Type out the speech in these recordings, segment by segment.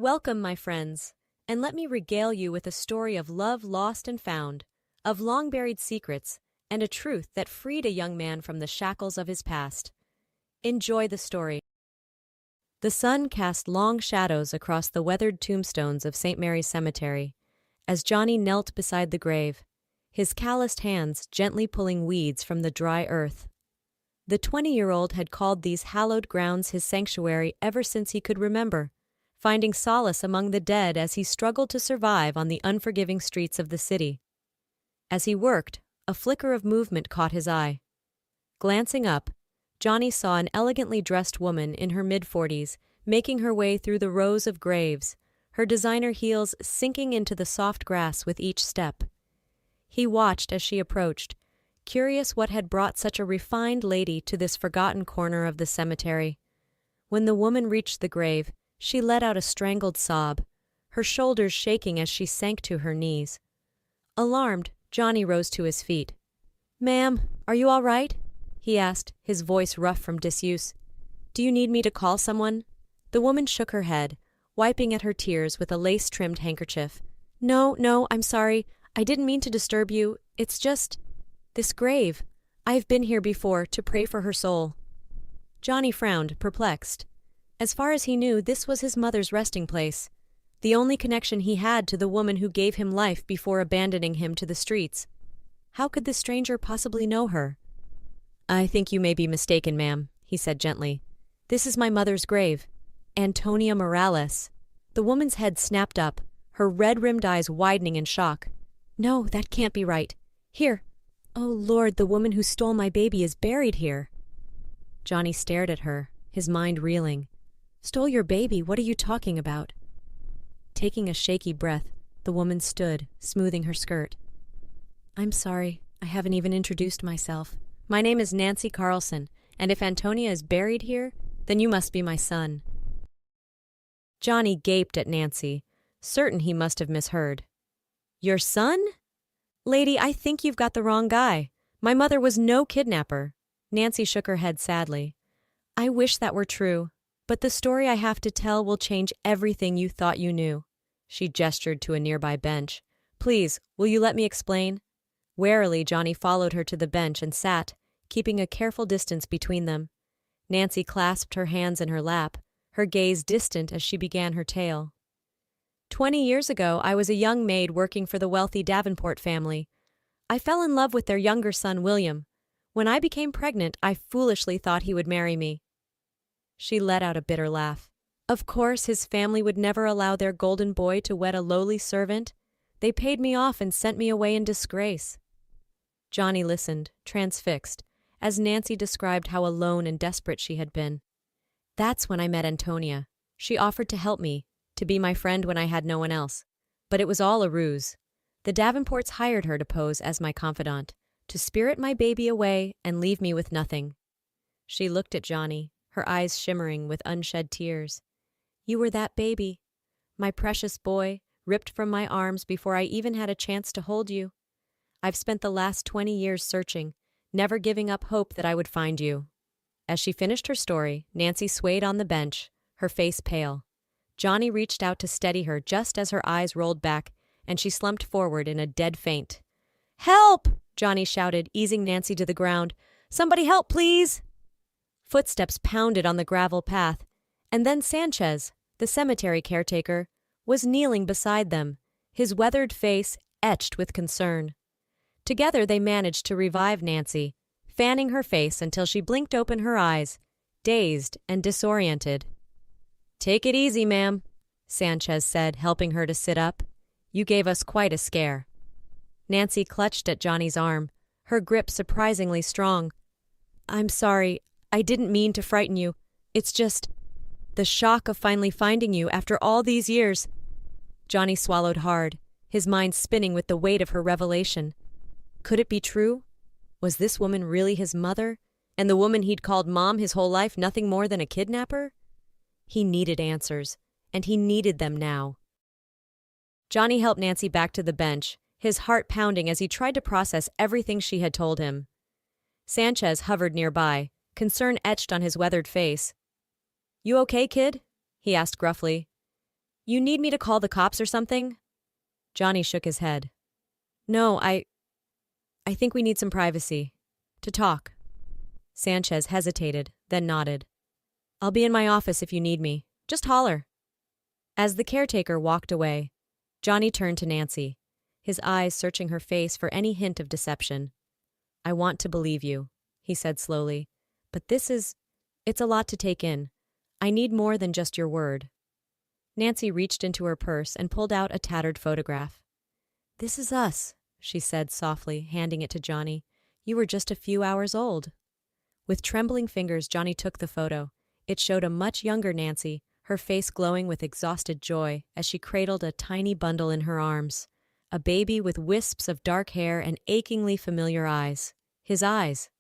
Welcome, my friends, and let me regale you with a story of love lost and found, of long-buried secrets, and a truth that freed a young man from the shackles of his past. Enjoy the story. The sun cast long shadows across the weathered tombstones of St. Mary's Cemetery, as Johnny knelt beside the grave, his calloused hands gently pulling weeds from the dry earth. The 20-year-old had called these hallowed grounds his sanctuary ever since he could remember, finding solace among the dead as he struggled to survive on the unforgiving streets of the city. As he worked, a flicker of movement caught his eye. Glancing up, Johnny saw an elegantly dressed woman in her mid-40s making her way through the rows of graves, her designer heels sinking into the soft grass with each step. He watched as she approached, curious what had brought such a refined lady to this forgotten corner of the cemetery. When the woman reached the grave, she let out a strangled sob, her shoulders shaking as she sank to her knees. Alarmed, Johnny rose to his feet. "Ma'am, are you all right?" he asked, his voice rough from disuse. "Do you need me to call someone?" The woman shook her head, wiping at her tears with a lace-trimmed handkerchief. No, I'm sorry. I didn't mean to disturb you. It's just this grave. I've been here before to pray for her soul." Johnny frowned, perplexed. As far as he knew, this was his mother's resting place, the only connection he had to the woman who gave him life before abandoning him to the streets. How could the stranger possibly know her? "I think you may be mistaken, ma'am," he said gently. "This is my mother's grave. Antonia Morales." The woman's head snapped up, her red-rimmed eyes widening in shock. "No, that can't be right. Here. Oh, Lord, the woman who stole my baby is buried here." Johnny stared at her, his mind reeling. "Stole your baby? What are you talking about?" Taking a shaky breath, the woman stood, smoothing her skirt. "I'm sorry, I haven't even introduced myself. My name is Nancy Carlson, and if Antonia is buried here, then you must be my son." Johnny gaped at Nancy, certain he must have misheard. "Your son?" "Lady, I think you've got the wrong guy. My mother was no kidnapper." Nancy shook her head sadly. "I wish that were true, but the story I have to tell will change everything you thought you knew." She gestured to a nearby bench. "Please, will you let me explain?" Warily, Johnny followed her to the bench and sat, keeping a careful distance between them. Nancy clasped her hands in her lap, her gaze distant as she began her tale. 20 years ago, I was a young maid working for the wealthy Davenport family. I fell in love with their younger son, William. When I became pregnant, I foolishly thought he would marry me." She let out a bitter laugh. "Of course, his family would never allow their golden boy to wed a lowly servant. They paid me off and sent me away in disgrace." Johnny listened, transfixed, as Nancy described how alone and desperate she had been. "That's when I met Antonia. She offered to help me, to be my friend when I had no one else. But it was all a ruse. The Davenports hired her to pose as my confidant, to spirit my baby away and leave me with nothing." She looked at Johnny, her eyes shimmering with unshed tears. "You were that baby, my precious boy, ripped from my arms before I even had a chance to hold you. I've spent the last 20 years searching, never giving up hope that I would find you." As she finished her story, Nancy swayed on the bench, her face pale. Johnny reached out to steady her just as her eyes rolled back, and she slumped forward in a dead faint. "Help!" Johnny shouted, easing Nancy to the ground. "Somebody help, please!" Footsteps pounded on the gravel path, and then Sanchez, the cemetery caretaker, was kneeling beside them, his weathered face etched with concern. Together they managed to revive Nancy, fanning her face until she blinked open her eyes, dazed and disoriented. "Take it easy, ma'am," Sanchez said, helping her to sit up. "You gave us quite a scare." Nancy clutched at Johnny's arm, her grip surprisingly strong. "I'm sorry. I didn't mean to frighten you. It's just the shock of finally finding you after all these years." Johnny swallowed hard, his mind spinning with the weight of her revelation. Could it be true? Was this woman really his mother, and the woman he'd called Mom his whole life nothing more than a kidnapper? He needed answers, and he needed them now. Johnny helped Nancy back to the bench, his heart pounding as he tried to process everything she had told him. Sanchez hovered nearby, concern etched on his weathered face. "You okay, kid?" he asked gruffly. You need me to call the cops or something? Johnny shook his head. No, I think we need some privacy. To talk. Sanchez hesitated, then nodded. I'll be in my office if you need me. Just holler. As the caretaker walked away, Johnny turned to Nancy, his eyes searching her face for any hint of deception. I want to believe you, he said slowly, but it's a lot to take in. I need more than just your word. Nancy reached into her purse and pulled out a tattered photograph. This is us, she said softly, handing it to Johnny. You were just a few hours old. With trembling fingers, Johnny took the photo. It showed a much younger Nancy, her face glowing with exhausted joy as she cradled a tiny bundle in her arms. A baby with wisps of dark hair and achingly familiar eyes. His eyes.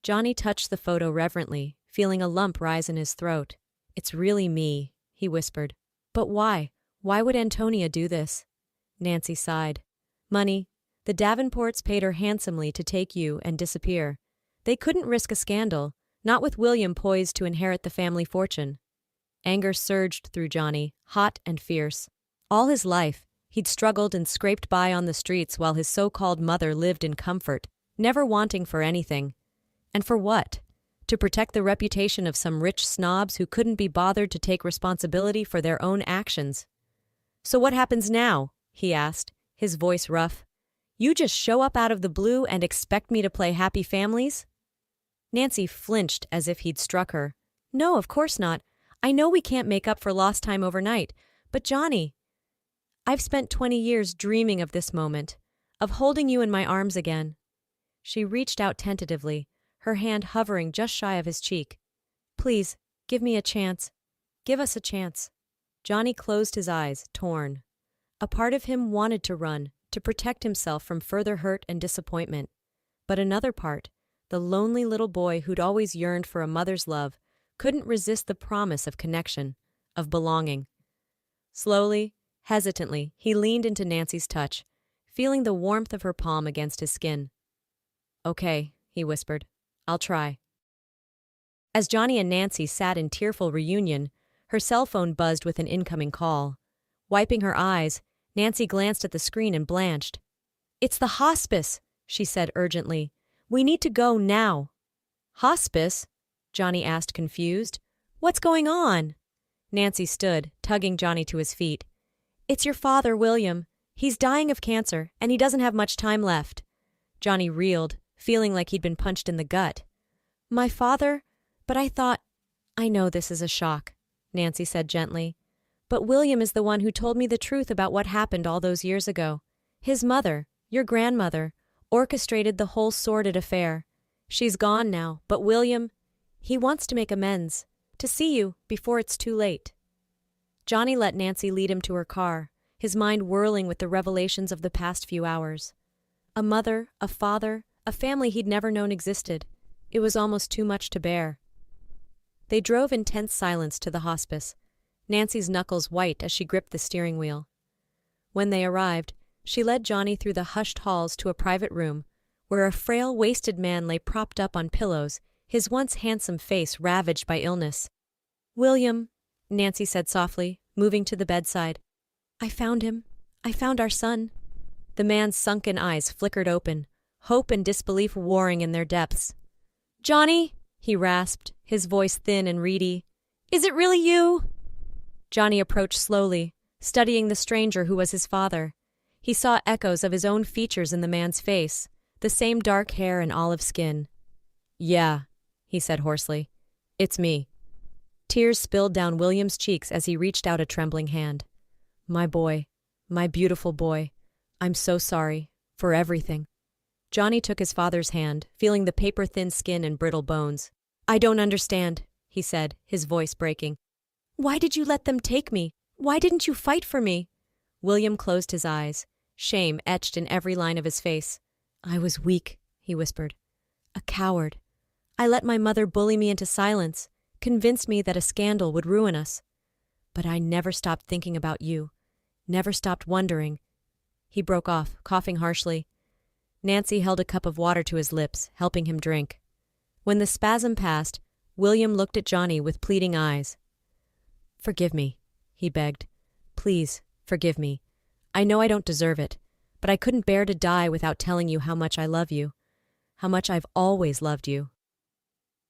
Johnny touched the photo reverently, feeling a lump rise in his throat. It's really me, he whispered. But why? Why would Antonia do this? Nancy sighed. Money. The Davenports paid her handsomely to take you and disappear. They couldn't risk a scandal, not with William poised to inherit the family fortune. Anger surged through Johnny, hot and fierce. All his life, he'd struggled and scraped by on the streets while his so-called mother lived in comfort, never wanting for anything. And for what? To protect the reputation of some rich snobs who couldn't be bothered to take responsibility for their own actions. So what happens now? He asked, his voice rough. You just show up out of the blue and expect me to play happy families? Nancy flinched as if he'd struck her. No, of course not. I know we can't make up for lost time overnight, but Johnny, I've spent 20 years dreaming of this moment, of holding you in my arms again. She reached out tentatively, her hand hovering just shy of his cheek. Please, give me a chance. Give us a chance. Johnny closed his eyes, torn. A part of him wanted to run, to protect himself from further hurt and disappointment. But another part, the lonely little boy who'd always yearned for a mother's love, couldn't resist the promise of connection, of belonging. Slowly, hesitantly, he leaned into Nancy's touch, feeling the warmth of her palm against his skin. Okay, he whispered. I'll try. As Johnny and Nancy sat in tearful reunion, her cell phone buzzed with an incoming call. Wiping her eyes, Nancy glanced at the screen and blanched. It's the hospice, she said urgently. We need to go now. Hospice? Johnny asked, confused. What's going on? Nancy stood, tugging Johnny to his feet. It's your father, William. He's dying of cancer, and he doesn't have much time left. Johnny reeled, feeling like he'd been punched in the gut. My father? But I know this is a shock, Nancy said gently. But William is the one who told me the truth about what happened all those years ago. His mother, your grandmother, orchestrated the whole sordid affair. She's gone now, but William, he wants to make amends, to see you before it's too late. Johnny let Nancy lead him to her car, his mind whirling with the revelations of the past few hours. A mother, a father, a family he'd never known existed. It was almost too much to bear. They drove in tense silence to the hospice, Nancy's knuckles white as she gripped the steering wheel. When they arrived, she led Johnny through the hushed halls to a private room, where a frail, wasted man lay propped up on pillows, his once handsome face ravaged by illness. William, Nancy said softly, moving to the bedside. I found him. I found our son. The man's sunken eyes flickered open, hope and disbelief warring in their depths. Johnny, he rasped, his voice thin and reedy. Is it really you? Johnny approached slowly, studying the stranger who was his father. He saw echoes of his own features in the man's face, the same dark hair and olive skin. Yeah, he said hoarsely. It's me. Tears spilled down William's cheeks as he reached out a trembling hand. My boy, my beautiful boy, I'm so sorry, for everything. Johnny took his father's hand, feeling the paper-thin skin and brittle bones. I don't understand, he said, his voice breaking. Why did you let them take me? Why didn't you fight for me? William closed his eyes, shame etched in every line of his face. I was weak, he whispered. A coward. I let my mother bully me into silence, convinced me that a scandal would ruin us. But I never stopped thinking about you, never stopped wondering. He broke off, coughing harshly. Nancy held a cup of water to his lips, helping him drink. When the spasm passed, William looked at Johnny with pleading eyes. Forgive me, he begged. please, forgive me. I know I don't deserve it, but I couldn't bear to die without telling you how much I love you, how much I've always loved you."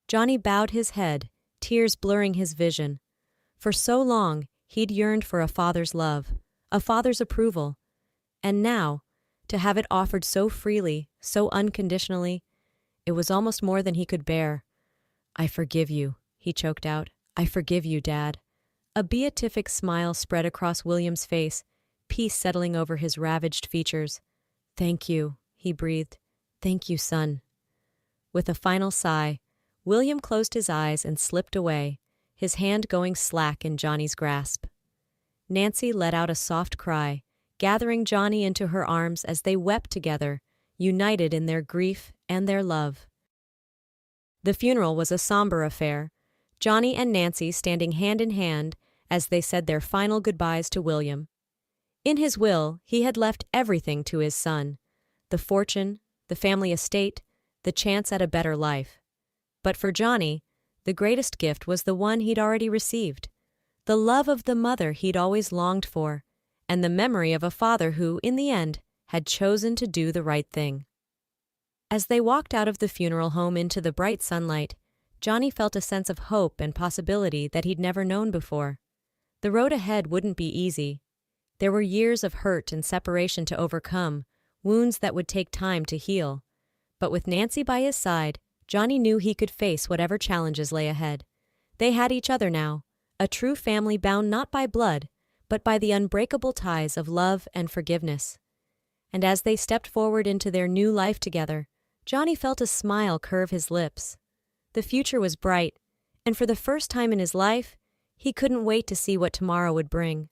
Johnny bowed his head, tears blurring his vision. For so long, he'd yearned for a father's love, a father's approval, and now, to have it offered so freely, so unconditionally, it was almost more than he could bear. "I forgive you," he choked out. "I forgive you, Dad." A beatific smile spread across William's face, peace settling over his ravaged features. "Thank you," he breathed. "Thank you, son." With a final sigh, William closed his eyes and slipped away, his hand going slack in Johnny's grasp. Nancy let out a soft cry, gathering Johnny into her arms as they wept together, united in their grief and their love. The funeral was a somber affair, Johnny and Nancy standing hand in hand as they said their final goodbyes to William. In his will, he had left everything to his son: the fortune, the family estate, the chance at a better life. But for Johnny, the greatest gift was the one he'd already received: the love of the mother he'd always longed for, and the memory of a father who, in the end, had chosen to do the right thing. As they walked out of the funeral home into the bright sunlight, Johnny felt a sense of hope and possibility that he'd never known before. The road ahead wouldn't be easy. There were years of hurt and separation to overcome, wounds that would take time to heal. But with Nancy by his side, Johnny knew he could face whatever challenges lay ahead. They had each other now, a true family bound not by blood, but by the unbreakable ties of love and forgiveness. And as they stepped forward into their new life together, Johnny felt a smile curve his lips. The future was bright, and for the first time in his life, he couldn't wait to see what tomorrow would bring.